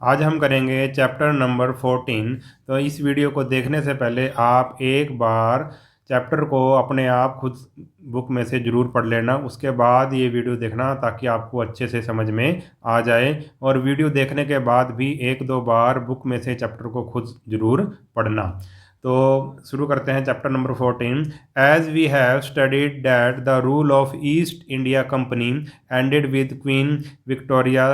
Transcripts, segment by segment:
आज हम करेंगे चैप्टर नंबर 14। तो इस वीडियो को देखने से पहले आप एक बार चैप्टर को अपने आप खुद बुक में से ज़रूर पढ़ लेना, उसके बाद ये वीडियो देखना ताकि आपको अच्छे से समझ में आ जाए। और वीडियो देखने के बाद भी एक दो बार बुक में से चैप्टर को खुद ज़रूर पढ़ना। तो शुरू करते हैं chapter number 14। As we have studied that the rule of East India Company ended with Queen Victoria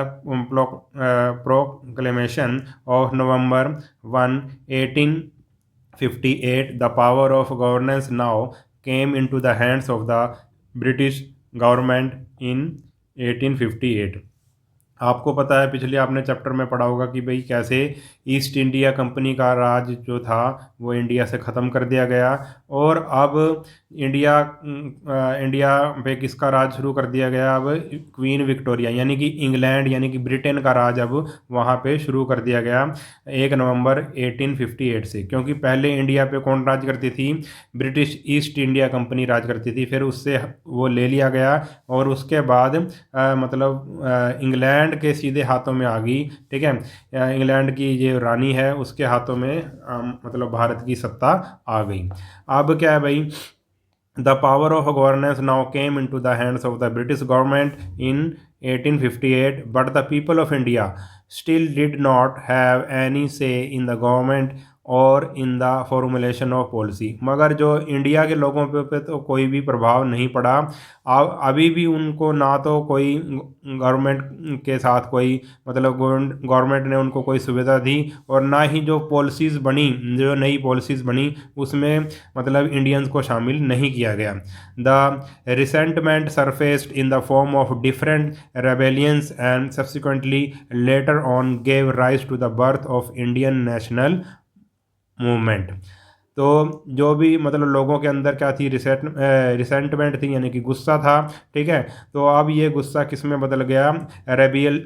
proclamation of November 1, 1858, the power of governance now came into the hands of the British government in 1858। आपको पता है, पिछले आपने chapter में पढ़ा होगा कि भाई कैसे ईस्ट इंडिया कंपनी का राज जो था वो इंडिया से ख़त्म कर दिया गया, और अब इंडिया पे किसका राज शुरू कर दिया गया। अब क्वीन विक्टोरिया यानी कि इंग्लैंड यानी कि ब्रिटेन का राज अब वहाँ पे शुरू कर दिया गया 1 नवंबर 1858 से। क्योंकि पहले इंडिया पे कौन राज करती थी? ब्रिटिश ईस्ट इंडिया कंपनी राज करती थी, फिर उससे वो ले लिया गया और उसके बाद इंग्लैंड के सीधे हाथों में आ गई। ठीक है, इंग्लैंड की जो रानी है उसके हाथों में मतलब भारत की सत्ता आ गई। अब क्या है भाई, the power of governance now came into the hands of the British government in 1858, but the people of India still did not have any say in the government और in the formulation of policy. मगर जो India के लोगों पे तो कोई भी प्रभाव नहीं पड़ा। अभी भी उनको ना तो कोई गवर्नमेंट के साथ कोई मतलब गवर्नमेंट ने उनको कोई सुविधा दी, और ना ही जो पॉलिसीज़ बनी, जो नई पॉलिसीज़ बनी उसमें मतलब इंडियंस को शामिल नहीं किया गया। The resentment surfaced in the form of different rebellions and subsequently later on gave rise to the birth of Indian national movement. तो जो भी मतलब लोगों के अंदर क्या थी, रिसेंटमेंट थी यानी कि गुस्सा था। ठीक है, तो अब ये गुस्सा किस में बदल गया? रेबियल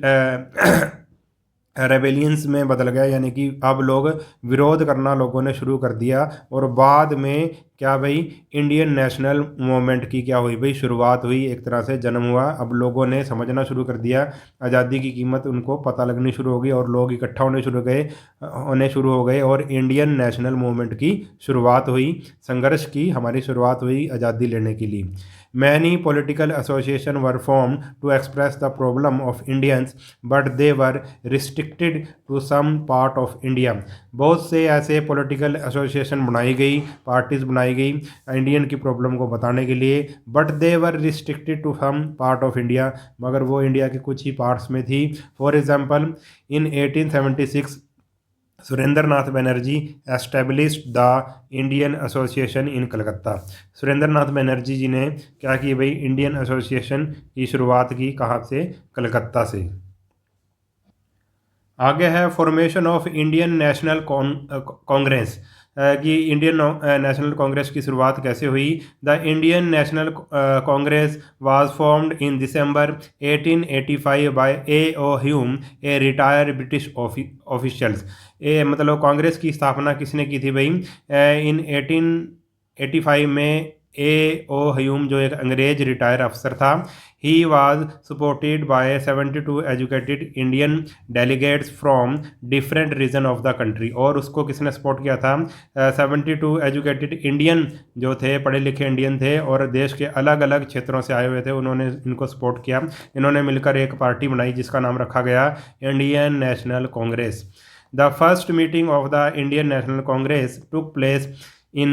रेबेलियंस में बदल गया, यानी कि अब लोग विरोध करना लोगों ने शुरू कर दिया। और बाद में क्या भाई, इंडियन नेशनल मूवमेंट की क्या हुई भाई, शुरुआत हुई, एक तरह से जन्म हुआ। अब लोगों ने समझना शुरू कर दिया, आज़ादी की कीमत उनको पता लगनी शुरू हो गई और लोग इकट्ठा होने शुरू हो गए और इंडियन नेशनल मूवमेंट की शुरुआत हुई। संघर्ष की हमारी शुरुआत हुई आज़ादी लेने के लिए। Many political associations were formed to express the problem of Indians, but they were restricted to some part of India। बहुत से ऐसे पॉलिटिकल एसोसिएशन बनाई गई, पार्टीज बनाई गई इंडियन की प्रॉब्लम को बताने के लिए, but they were restricted to some part of India, मगर वो इंडिया के कुछ ही पार्ट्स में थी। For example, in 1876 Surendranath Banerjee established the Indian association in Calcutta. Surendranath Banerjee ji ने क्या की भाई, इंडियन एसोसिएशन की शुरुआत की कहाँ से? कलकत्ता से। आगे है formation of Indian national Congress, कि इंडियन नेशनल कांग्रेस की शुरुआत कैसे हुई। The Indian national Congress was formed in December 1885 by A O Hume, a retired British officials. ए मतलब कांग्रेस की स्थापना किसने की थी भाई? इन 1885 में ए ओ ह्यूम जो एक अंग्रेज रिटायर अफसर था, he was supported by 72 educated Indian delegates from different region of the country. और उसको किसने सपोर्ट किया था? 72 एजुकेटेड इंडियन जो थे, पढ़े लिखे इंडियन थे और देश के अलग अलग क्षेत्रों से आए हुए थे, उन्होंने इनको सपोर्ट किया। इन्होंने मिलकर एक पार्टी बनाई जिसका नाम रखा गया Indian national Congress. The first meeting of the Indian national Congress took place in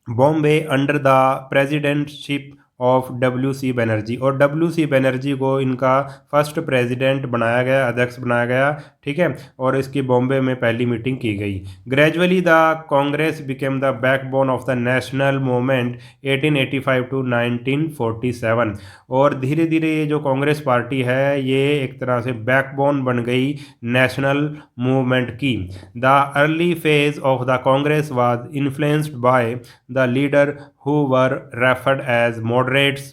Bombay under the presidentship of W C. Banerjee. और डब्ल्यू.सी. बनर्जी को इनका फर्स्ट प्रेसिडेंट बनाया गया, अध्यक्ष बनाया गया। ठीक है, और इसकी बॉम्बे में पहली मीटिंग की गई। Gradually the Congress became the backbone of the national movement 1885 to 1947। और धीरे धीरे ये जो कांग्रेस पार्टी है ये एक तरह से बैकबोन बन गई नेशनल मूवमेंट की। The early phase of the Congress was influenced by the leader who were referred as moderates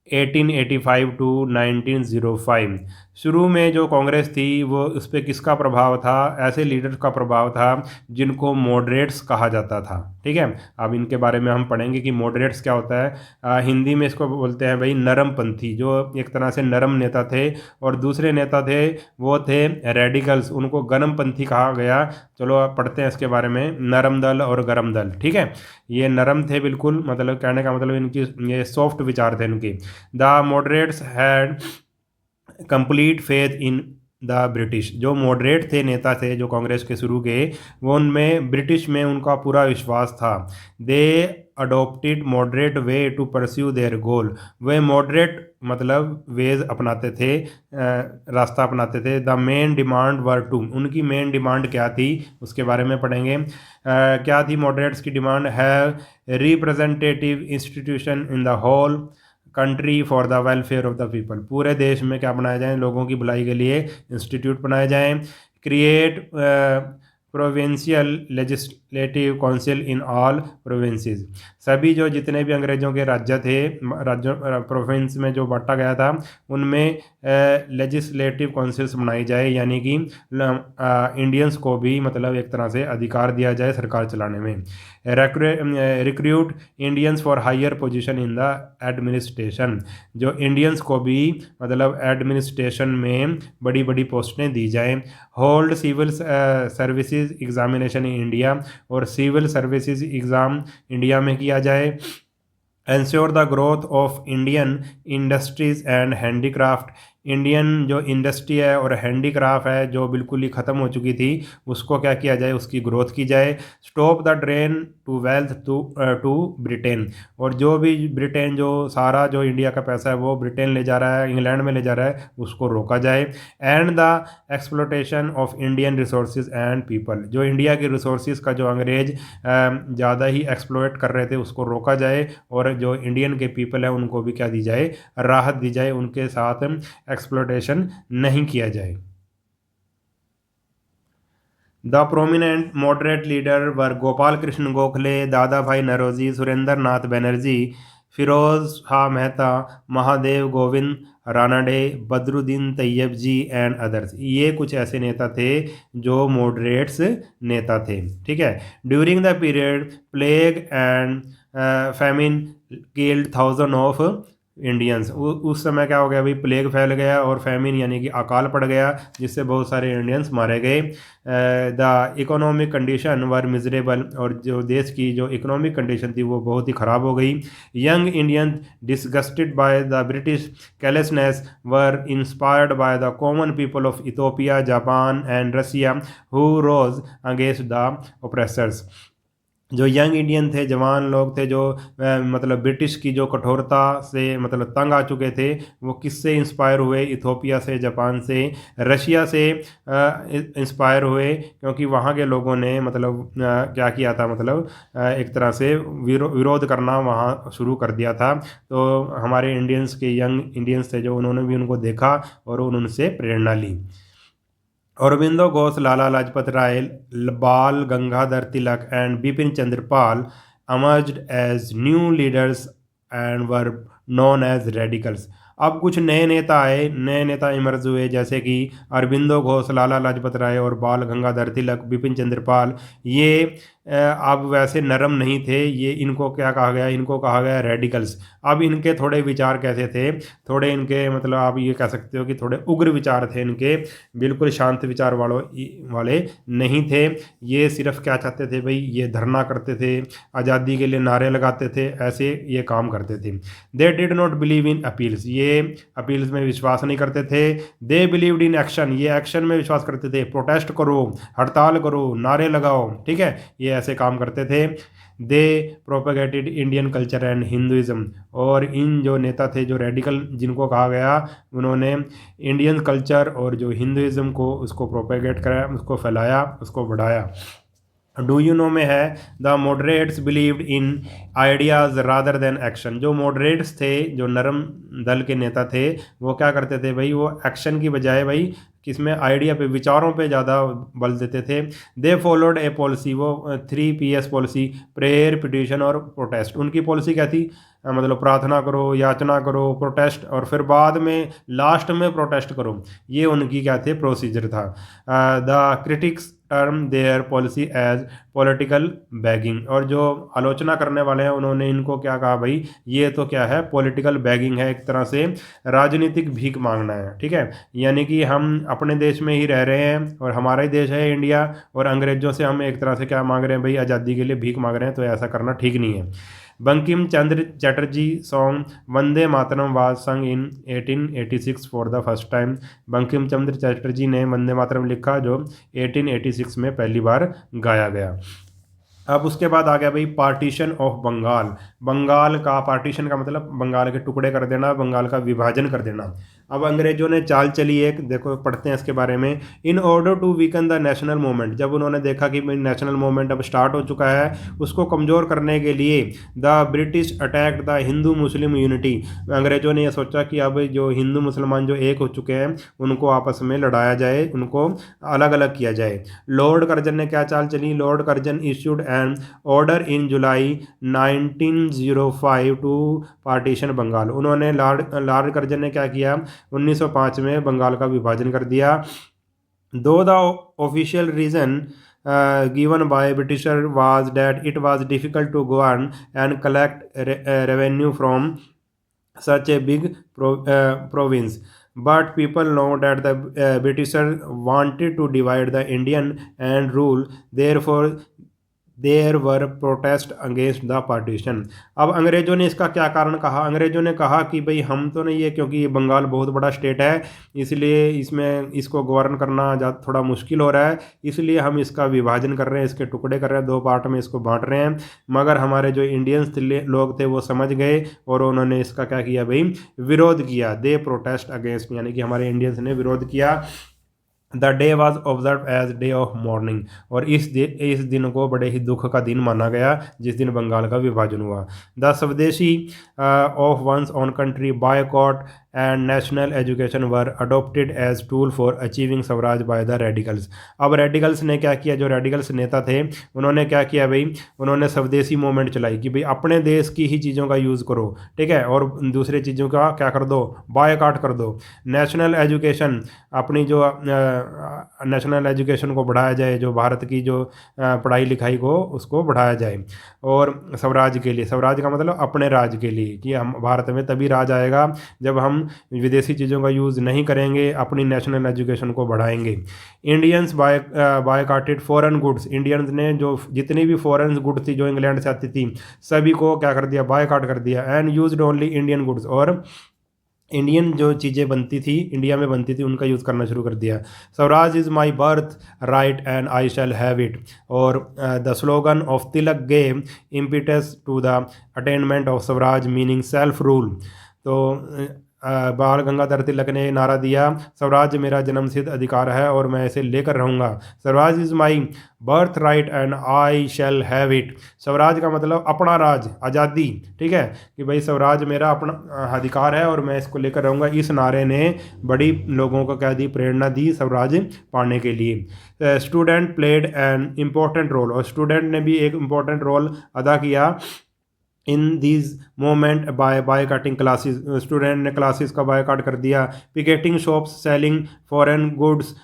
1885 to 1905। शुरू में जो कांग्रेस थी वो उस पर किसका प्रभाव था? ऐसे लीडर्स का प्रभाव था जिनको मॉडरेट्स कहा जाता था। ठीक है, अब इनके बारे में हम पढ़ेंगे कि मॉडरेट्स क्या होता है। हिंदी में इसको बोलते हैं भाई नरमपंथी, जो एक तरह से नरम नेता थे। और दूसरे नेता थे वो थे रेडिकल्स, उनको गरमपंथी कहा गया। चलो आप पढ़ते हैं इसके बारे में, नरम दल और गरम दल। ठीक है, ये नरम थे बिल्कुल, मतलब कहने का मतलब इनकी ये सॉफ्ट विचार थे इनकी। The moderates had complete faith in the British. जो मॉडरेट थे, नेता थे जो कांग्रेस के शुरू के, वो उनमें ब्रिटिश में उनका पूरा विश्वास था। They adopted moderate way to pursue their goal. वे मॉडरेट मतलब वेज अपनाते थे, रास्ता अपनाते थे। The main demand were to, उनकी मेन डिमांड क्या थी उसके बारे में पढ़ेंगे। क्या थी मॉडरेट्स की demand? Have representative institution in the whole country for the welfare of the people. पूरे देश में क्या बनाए जाएँ? लोगों की भलाई के लिए इंस्टीट्यूट बनाए जाएँ। Create provincial legislative council in all provinces. सभी जो जितने भी अंग्रेज़ों के राज्य थे, राज्यों प्रोविंस में जो बांटा गया था, उनमें लेजिस्लेटिव काउंसिल्स बनाई जाए, यानी कि इंडियंस को भी मतलब एक तरह से अधिकार दिया जाए सरकार चलाने में। Recruit Indians for higher position in the administration. जो इंडियंस को भी मतलब एडमिनिस्ट्रेशन में बड़ी बड़ी पोस्टें दी जाएं। Hold civil services examination in India, और सिविल सर्विसेज एग्ज़ाम इंडिया में किया जाए। Ensure the growth of Indian industries and handicraft. Indian जो इंडस्ट्री है और हैंडीक्राफ्ट है जो बिल्कुल ही ख़त्म हो चुकी थी, उसको क्या किया जाए? उसकी ग्रोथ की जाए। Stop the drain to wealth to Britain. और जो भी ब्रिटेन जो सारा जो इंडिया का पैसा है वो ब्रिटेन ले जा रहा है, इंग्लैंड में ले जा रहा है, उसको रोका जाए। And the exploitation of Indian resources and people. जो इंडिया के रिसोर्सेज का जो अंग्रेज ज़्यादा ही एक्सप्लोइट कर रहे थे, उसको रोका जाए। और जो इंडियन के पीपल है उनको भी क्या दी जाए? राहत दी जाए, उनके साथ एक्सप्लोटेशन नहीं किया जाए। द प्रोमिनेंट मॉडरेट लीडर वर गोपाल कृष्ण गोखले, दादा भाई नरोजी, सुरेंद्र नाथ बनर्जी, फिरोज शाह मेहता, महादेव गोविंद रानाडे, बदरुद्दीन तैयब जी एंड अदर्स। ये कुछ ऐसे नेता थे जो मॉडरेट्स नेता थे। ठीक है, during the period plague and famine killed thousand of Indians. उस समय क्या हो गया भाई? प्लेग फैल गया और फैमिन यानी कि अकाल पड़ गया, जिससे बहुत सारे इंडियंस मारे गए। The economic condition were miserable. और जो देश की जो इकोनॉमिक कंडीशन थी वो बहुत ही ख़राब हो गई। Young Indian disgusted by the British callousness were inspired by the common people of Ethiopia, Japan and Russia who rose against the oppressors. जो यंग इंडियन थे, जवान लोग थे, जो मतलब ब्रिटिश की जो कठोरता से मतलब तंग आ चुके थे, वो किससे इंस्पायर हुए? इथोपिया से, जापान से, रशिया से इंस्पायर हुए, क्योंकि वहाँ के लोगों ने मतलब क्या किया था? मतलब एक तरह से विरोध करना वहाँ शुरू कर दिया था। तो हमारे इंडियंस के यंग इंडियंस थे जो, उन्होंने भी उनको देखा और उनसे प्रेरणा ली। अरबिंदो घोष, लाला Lajpat Rai, Bal Gangadhar Tilak and Bipin Chandra Pal emerged as new leaders and were known as radicals। अब कुछ नए नेता आए, नए नेता इमर्ज हुए, जैसे कि अरबिंदो घोष, लाला लाजपत राय और बाल गंगाधर तिलक, बिपिन चंद्र पाल। ये अब वैसे नरम नहीं थे, ये इनको क्या कहा गया? इनको कहा गया रेडिकल्स। अब इनके थोड़े विचार कैसे थे? थोड़े इनके मतलब आप ये कह सकते हो कि थोड़े उग्र विचार थे इनके, बिल्कुल शांत विचार वाले नहीं थे। ये सिर्फ क्या चाहते थे भाई? ये धरना करते थे, आज़ादी के लिए नारे लगाते थे, ऐसे ये काम करते थे। They did not believe in appeals. ये अपील्स में विश्वास नहीं करते थे। They believed in action. ये एक्शन में विश्वास करते थे, प्रोटेस्ट करो, हड़ताल करो, नारे लगाओ। ठीक है, ये ऐसे काम करते थे। They propagated Indian culture and Hinduism. और इन जो नेता थे, जो रेडिकल जिनको कहा गया, उन्होंने इंडियन कल्चर और जो हिंदुइज्म को उसको प्रोपेगेट कराया, उसको फैलाया, उसको बढ़ाया। डू यू नो में है the moderates believed in ideas rather than action. जो मॉडरेट्स थे, जो नरम दल के नेता थे, वो क्या करते थे भाई? वो एक्शन की बजाय भाई किसमें? आइडिया पे, विचारों पे ज़्यादा बल देते थे। दे फॉलोड ए पॉलिसी, वो 3 Ps पॉलिसी, प्रेयर, पिटिशन और प्रोटेस्ट। उनकी पॉलिसी क्या थी? मतलब प्रार्थना करो, याचना करो, प्रोटेस्ट, और फिर बाद में लास्ट में प्रोटेस्ट करो। ये उनकी क्या थे, प्रोसीजर था। The critics term their policy as political begging, और जो आलोचना करने वाले हैं उन्होंने इनको क्या कहा, भाई ये तो क्या है, पॉलिटिकल बैगिंग है, एक तरह से राजनीतिक भीख मांगना है। ठीक है, यानी कि हम अपने देश में ही रह रहे हैं और हमारा ही देश है इंडिया, और अंग्रेजों से हम एक तरह से क्या मांग रहे हैं, भाई आज़ादी के लिए भीख मांग रहे हैं, तो ऐसा करना ठीक नहीं है। Bankim Chandra Chatterjee song Vande Mataram was sung in 1886 for the first time. Bankim Chandra Chatterjee ने वंदे मातरम लिखा, जो 1886 में पहली बार गाया गया। अब उसके बाद आ गया भाई पार्टीशन ऑफ बंगाल। बंगाल का पार्टीशन का मतलब बंगाल के टुकड़े कर देना, बंगाल का विभाजन कर देना। अब अंग्रेजों ने चाल चली एक, देखो पढ़ते हैं इसके बारे में। In order to weaken the national movement, जब उन्होंने देखा कि नेशनल मूवमेंट अब स्टार्ट हो चुका है, उसको कमज़ोर करने के लिए the British attacked the Hindu Muslim unity. अंग्रेजों ने यह सोचा कि अब जो हिंदू मुसलमान जो एक हो चुके हैं उनको आपस में लड़ाया जाए, उनको अलग अलग किया जाए। लॉर्ड कर्जन ने क्या चाल चली, Lord Curzon issued an order in July 1905 to partition Bengal. उन्होंने लॉर्ड कर्जन ने क्या किया, 1905 में बंगाल का विभाजन कर दिया। Though the official reason given by Britisher was that it was difficult to govern and collect revenue from such a big province. But people know that the Britisher wanted to divide the Indian and rule. Therefore, there were protest against the partition. अब अंग्रेज़ों ने इसका क्या कारण कहा, अंग्रेज़ों ने कहा कि भाई हम तो नहीं है, क्योंकि ये बंगाल बहुत बड़ा स्टेट है, इसलिए इसमें इसको गवर्न करना थोड़ा मुश्किल हो रहा है, इसलिए हम इसका विभाजन कर रहे हैं, इसके टुकड़े कर रहे हैं, दो पार्ट में इसको बांट रहे हैं। मगर हमारे जो इंडियंस लोग थे वो समझ गए और उन्होंने इसका क्या किया भाई, विरोध किया। दे प्रोटेस्ट अगेंस्ट, यानी कि हमारे इंडियंस ने विरोध किया। The day was observe as day of mourning, और इस दिन को बड़े ही दुख का दिन माना गया जिस दिन बंगाल का विभाजन हुआ। The swadeshi of one's own country boycott and national education were adopted as tool for achieving swaraj by the radicals. अब रेडिकल्स ने क्या किया, जो रेडिकल्स नेता थे उन्होंने क्या किया भाई, उन्होंने स्वदेशी मूवमेंट चलाई कि भाई अपने देश की ही चीज़ों का यूज़ करो, ठीक है, और दूसरी चीज़ों का क्या कर दो, बायकॉट कर दो। नेशनल एजुकेशन, अपनी जो नेशनल एजुकेशन को बढ़ाया जाए, जो भारत की जो पढ़ाई लिखाई को उसको बढ़ाया जाए। और स्वराज के लिए, स्वराज का मतलब अपने राज के लिए, कि हम भारत में तभी राज आएगा जब हम विदेशी चीज़ों का यूज़ नहीं करेंगे, अपनी नेशनल एजुकेशन को बढ़ाएंगे। इंडियंस बायकॉटेड फॉरेन गुड्स, इंडियंस ने जो जितनी भी फॉरेन गुड्स थी जो इंग्लैंड से आती थी सभी को क्या कर दिया, बायकॉट कर दिया। And used only Indian goods, और इंडियन जो चीज़ें बनती थी, इंडिया में बनती थी, उनका यूज़ करना शुरू कर दिया। Swaraj is my birth right and I shall have it, और the slogan of Tilak gave impetus to the attainment of swaraj meaning self rule. तो बाल गंगाधर तिलक ने नारा दिया, स्वराज मेरा जन्मसिद्ध अधिकार है और मैं इसे लेकर रहूँगा। Swaraj is my birth right and I shall have it. Swaraj का मतलब अपना राज, आज़ादी, ठीक है, कि भाई स्वराज मेरा अपना अधिकार है और मैं इसको लेकर रहूँगा। इस नारे ने बड़ी लोगों को क्या दी, प्रेरणा दी स्वराज पाने के लिए। Student played an important role, और स्टूडेंट ने भी एक इम्पोर्टेंट रोल अदा किया in these moment by cutting classes. Student ने क्लासेस का बायकॉट कर दिया। Picketing shops selling foreign goods,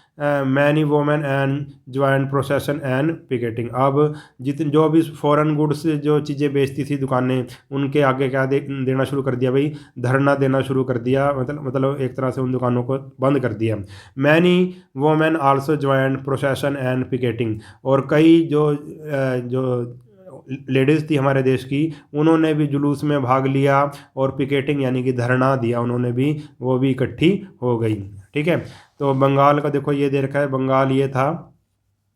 many women and join procession and picketing. अब जो भी फॉरेन गुड्स जो चीज़ें बेचती थी दुकानें, उनके आगे क्या देना शुरू कर दिया भाई, धरना देना शुरू कर दिया, मतलब एक तरह से उन दुकानों को बंद कर दिया। Many women also join procession and picketing, और कई जो लेडीज़ थी हमारे देश की, उन्होंने भी जुलूस में भाग लिया और पिकेटिंग यानी कि धरना दिया उन्होंने भी, वो भी इकट्ठी हो गई। ठीक है, तो बंगाल का देखो ये दे रखा है, बंगाल ये था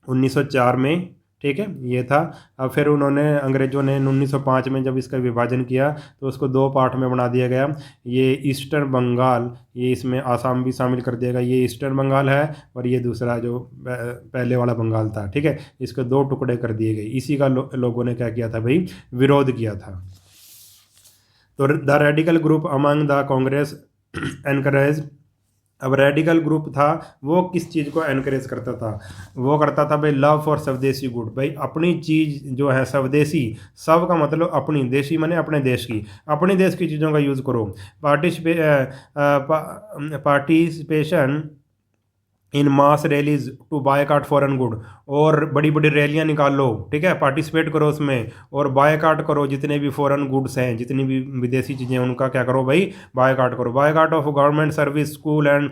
1904 में, ठीक है, ये था। अब फिर उन्होंने अंग्रेज़ों ने 1905 में जब इसका विभाजन किया तो उसको दो पार्ट में बना दिया गया। ये ईस्टर्न बंगाल, ये इसमें आसाम भी शामिल कर दिया गया, ये ईस्टर्न बंगाल है, और ये दूसरा जो पहले वाला बंगाल था, ठीक है, इसके दो टुकड़े कर दिए गए। इसी का लोगों ने क्या किया था भाई, विरोध किया था। तो the radical group among the Congress encourage अब रेडिकल ग्रुप था, वो किस चीज़ को एनकरेज करता था? वो करता था भाई लव फॉर स्वदेशी गुड, भाई अपनी चीज़ जो है स्वदेशी, सब का मतलब अपनी, देशी माने अपने देश की, अपने देश की चीज़ों का यूज़ करो। Participation in mass rallies to boycott foreign good, और बड़ी बड़ी रैलियां निकालो, ठीक है, पार्टिसिपेट करो उसमें, और बायकॉट करो जितने भी फॉरेन गुड्स हैं, जितनी भी विदेशी चीज़ें हैं उनका क्या करो भाई, बायकॉट करो। Boycott of government service school and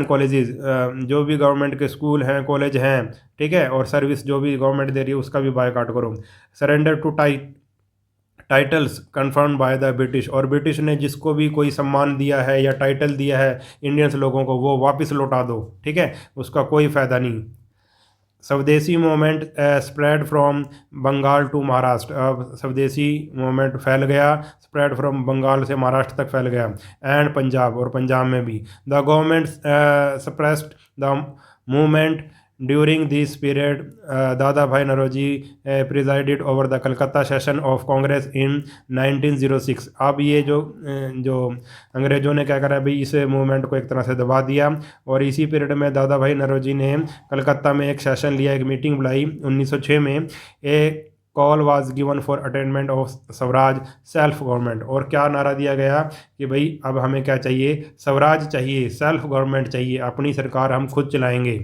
colleges, जो भी गवर्नमेंट के स्कूल हैं कॉलेज हैं, ठीक है, और सर्विस जो भी गवर्नमेंट दे रही है उसका भी बायकॉट करो। Surrender to titles conferred by the British, और ब्रिटिश ने जिसको भी कोई सम्मान दिया है या टाइटल दिया है इंडियंस लोगों को, वो वापस लौटा दो, ठीक है, उसका कोई फ़ायदा नहीं। Swadeshi movement spread from Bengal to Maharashtra, अब स्वदेशी मूवमेंट फैल गया, स्प्रेड फ्रॉम बंगाल से महाराष्ट्र तक फैल गया, एंड पंजाब, और पंजाब में भी। The government suppressed the movement during this period, Dadabhai Naoroji presided over the Calcutta session of Congress in 1906। अब ये जो अंग्रेज़ों ने क्या करा भाई, इस मूवमेंट को एक तरह से दबा दिया, और इसी पीरियड में दादा भाई नौरोजी ने कलकत्ता में एक सेशन लिया, एक मीटिंग बुलाई 1906 में। A call was given for attainment of swaraj self government, और क्या नारा दिया गया कि भाई अब हमें क्या चाहिए, स्वराज चाहिए, सेल्फ गवर्नमेंट चाहिए, अपनी सरकार हम खुद चलाएंगे।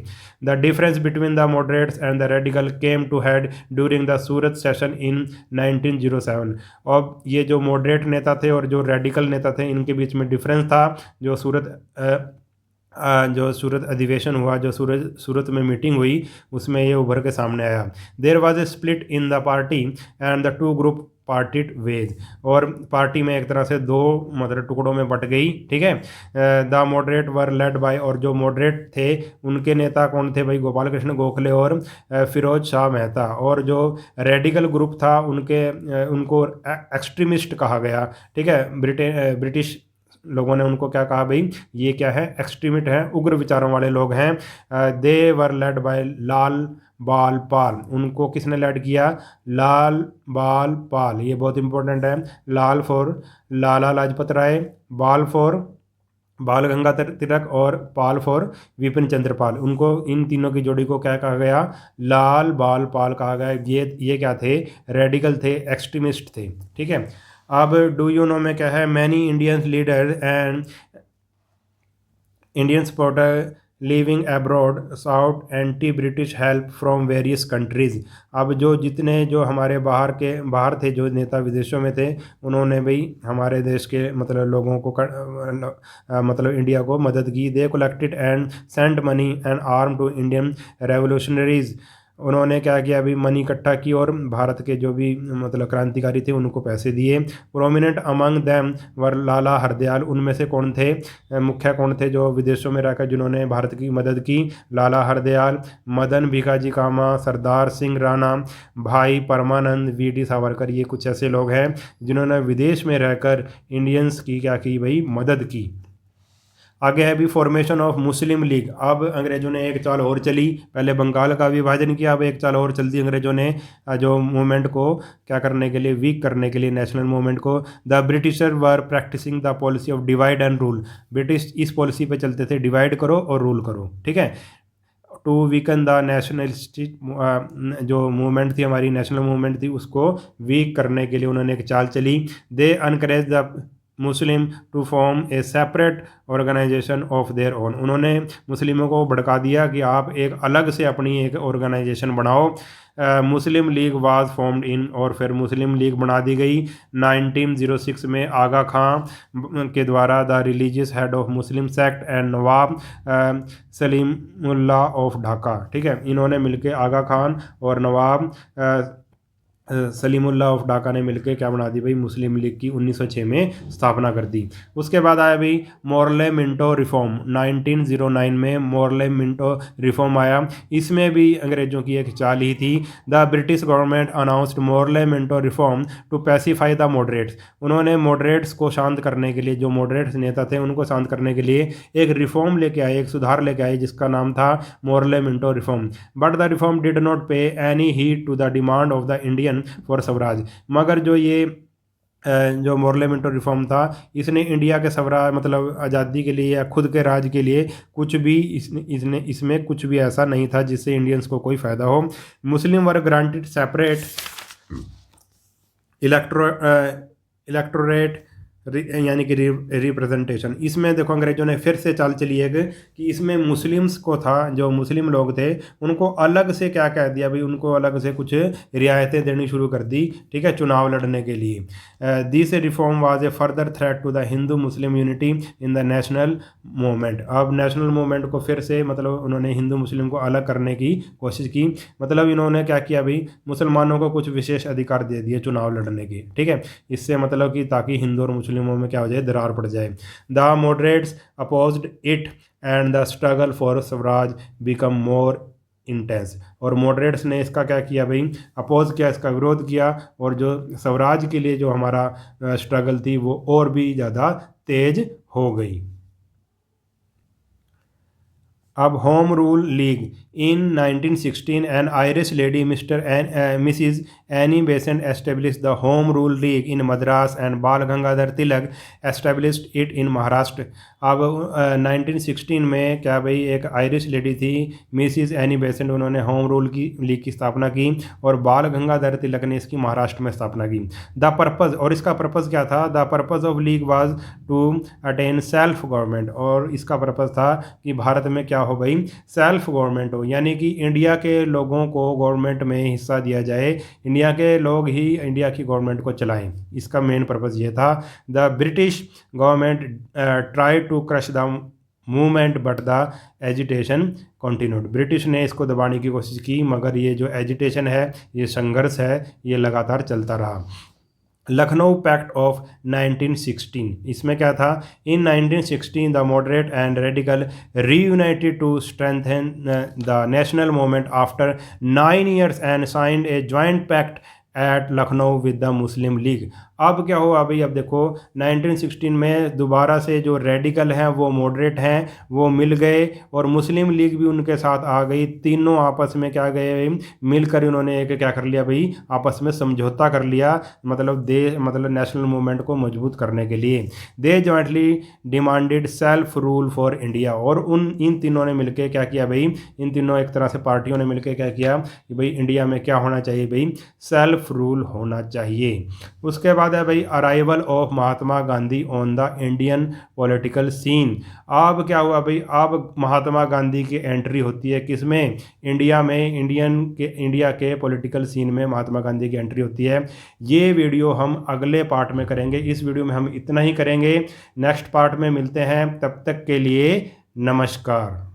The difference between the moderates and the radical came to head during the Surat session in 1907। और ये जो मॉडरेट नेता थे और जो रेडिकल नेता थे, इनके बीच में डिफरेंस था। जो सूरत अधिवेशन हुआ, जो सूरत में मीटिंग हुई, उसमें ये उभर के सामने आया। There was a split in the party and the two group parted ways, और पार्टी में एक तरह से दो मतलब टुकड़ों में बट गई, ठीक है। The moderate were led by, और जो मॉडरेट थे उनके नेता कौन थे भाई, गोपाल कृष्ण गोखले और फिरोज शाह मेहता। और जो रेडिकल ग्रुप था उनको एक्सट्रीमिस्ट कहा गया, ठीक है। ब्रिटिश लोगों ने उनको क्या कहा भाई, ये क्या है, एक्सट्रीमिस्ट हैं, उग्र विचारों वाले लोग हैं। दे वर लेड बाय लाल बाल पाल, उनको किसने लेड किया, लाल बाल पाल, ये बहुत इंपॉर्टेंट है। लाल फॉर लाला लाजपत राय, बाल फॉर बाल गंगाधर तिलक, और पाल फॉर विपिन चंद्र पाल। उनको, इन तीनों की जोड़ी को क्या कहा गया, लाल बाल पाल कहा गया। ये क्या थे, रेडिकल थे, एक्सट्रीमिस्ट थे, ठीक है। अब डू यू नो में क्या है, many Indian leader and Indian supporter living abroad sought anti British help from various countries. अब जो हमारे बाहर थे, जो नेता विदेशों में थे, उन्होंने भाई हमारे देश के मतलब लोगों को मतलब इंडिया को मदद की। They collected and send money and arm to Indian revolutionaries, उन्होंने क्या किया अभी, मनी इकट्ठा की और भारत के जो भी मतलब क्रांतिकारी थे उनको पैसे दिए। प्रोमिनेंट अमंग दैम वर लाला हरदयाल, उनमें से कौन थे, मुख्य कौन थे जो विदेशों में रहकर जिन्होंने भारत की मदद की, लाला हरदयाल, मदन भिखाजी कामा, सरदार सिंह राणा, भाई परमानंद, वी.डी. सावरकर। ये कुछ ऐसे लोग हैं जिन्होंने विदेश में रहकर इंडियंस की क्या की भाई, मदद की। आगे है भी फॉर्मेशन ऑफ मुस्लिम लीग। अब अंग्रेज़ों ने एक चाल और चली, पहले बंगाल का विभाजन किया, अब एक चाल और चल दी अंग्रेज़ों ने, जो मूवमेंट को क्या करने के लिए, वीक करने के लिए, नेशनल मूवमेंट को। The Britisher were practising the policy of divide and rule, British इस पॉलिसी पे चलते थे, डिवाइड करो और रूल करो, ठीक है। टू वीकन द नेशनलिस्टिक, जो मूवमेंट थी हमारी, नेशनल मूवमेंट थी, उसको वीक करने के लिए उन्होंने एक चाल चली। They encourage the Muslim to form a separate organisation of their own, उन्होंने मुस्लिमों को भड़का दिया कि आप एक अलग से अपनी एक ऑर्गेनाइजेशन बनाओ। मुस्लिम लीग वाज फॉर्म्ड इन, और फिर मुस्लिम लीग बना दी गई 1906 में आगा खां के द्वारा, the religious head of Muslim sect and Nawab Salimullah of Dhaka, ठीक है। इन्होंने मिलकर, आगा खान और नवाब सलीमुल्लाह ऑफ ढाका ने मिलकर क्या बना दी भाई, मुस्लिम लीग की 1906 में स्थापना कर दी। उसके बाद आया भाई मोरले मिंटो रिफॉर्म, 1909 में मोरले मिंटो रिफॉर्म आया। इसमें भी अंग्रेजों की एक चाल ही थी। The British government announced Morley Minto reform to pacify the moderates, उन्होंने मॉडरेट्स को शांत करने के लिए, जो मॉडरेट्स नेता थे उनको शांत करने के लिए एक रिफॉर्म लेके आए, एक सुधार लेके आए, जिसका नाम था Morley Minto reform. But the reform did not pay any heed to the demand of the Indian for swaraj, मगर जो ये जो मोरले-मिंटो रिफॉर्म था, इसने इंडिया के स्वराज मतलब आज़ादी के लिए या खुद के राज के लिए कुछ भी इसने इसमें कुछ भी ऐसा नहीं था जिससे इंडियंस को कोई फ़ायदा हो। मुस्लिम वर ग्रांटेड सेपरेट इलेक्ट्रो इलेक्टोरेट यानी कि रिप्रेजेंटेशन। इसमें देखो अंग्रेजों ने फिर से चाल चली है कि इसमें मुस्लिम्स को था, जो मुस्लिम लोग थे उनको अलग से क्या कह दिया भाई, उनको अलग से कुछ रियायतें देनी शुरू कर दी, ठीक है, चुनाव लड़ने के लिए। This reform was a further threat to the Hindu Muslim unity in the national movement. अब नेशनल मूवमेंट को फिर से मतलब उन्होंने हिंदू मुस्लिम को अलग करने की कोशिश की। मतलब इन्होंने क्या किया भाई, मुसलमानों को कुछ विशेष अधिकार दे दिए चुनाव लड़ने की, ठीक है, इससे मतलब कि ताकि हिंदू और मुस्लिमों में क्या हो जाए, दरार पड़ जाए। The moderates opposed it and the struggle for Swaraj become more intense. और मॉडरेट्स ने इसका क्या किया भाई, अपोज किया, इसका विरोध किया, और जो स्वराज के लिए जो हमारा स्ट्रगल थी वो और भी ज़्यादा तेज हो गई। अब home rule league in 1916 an Irish lady Mrs. Annie Besant established the Home Rule League in Madras and Bal Gangadhar Tilak established it in Maharashtra। अब 1916 में क्या भाई, एक आयरिश लेडी थी मिसिज एनी बेसेंट, उन्होंने होम रूल की league की स्थापना की और बाल गंगाधर तिलक ने इसकी महाराष्ट्र में स्थापना की। द पर्पज़, और इसका पर्पज़ क्या था, the purpose of League was to attain self government. और इसका पर्पज़ था कि भारत में क्या हो भाई, सेल्फ गवर्नमेंट हो, यानी कि इंडिया के लोगों को गवर्नमेंट में हिस्सा दिया जाए, इंडिया के लोग ही इंडिया की गवर्नमेंट को चलाएं। इसका मेन पर्पज़ ये था। The British government try to crush the movement but the agitation continued. British ने इसको दबाने की कोशिश की, मगर ये जो एजिटेशन है, ये संघर्ष है, ये लगातार चलता रहा। लखनऊ पैक्ट ऑफ 1916, इसमें क्या था, in 1916 the moderate and radical reunited to strengthen the national movement after 9 years and signed a joint pact at Lucknow with the Muslim League. अब क्या हुआ भाई, अब देखो 1916 में दोबारा से जो रेडिकल हैं वो मॉडरेट हैं वो मिल गए और मुस्लिम लीग भी उनके साथ आ गई। तीनों आपस में क्या गए, मिलकर उन्होंने एक क्या कर लिया भाई, आपस में समझौता कर लिया, मतलब नेशनल मूवमेंट को मजबूत करने के लिए। They jointly demanded self rule for India. और इन तीनों ने मिलकर क्या किया भाई, इन तीनों एक तरह से पार्टियों ने मिलकर क्या किया कि भाई इंडिया में क्या होना चाहिए भाई, सेल्फ रूल होना चाहिए। उसके बाद है भाई arrival of Mahatma Gandhi on the Indian political scene. अब क्या हुआ भाई, अब महात्मा गांधी की एंट्री होती है किसमें, इंडिया में, इंडिया के पॉलिटिकल सीन में महात्मा गांधी की एंट्री होती है। ये वीडियो हम अगले पार्ट में करेंगे, इस वीडियो में हम इतना ही करेंगे, नेक्स्ट पार्ट में मिलते हैं, तब तक के लिए नमस्कार।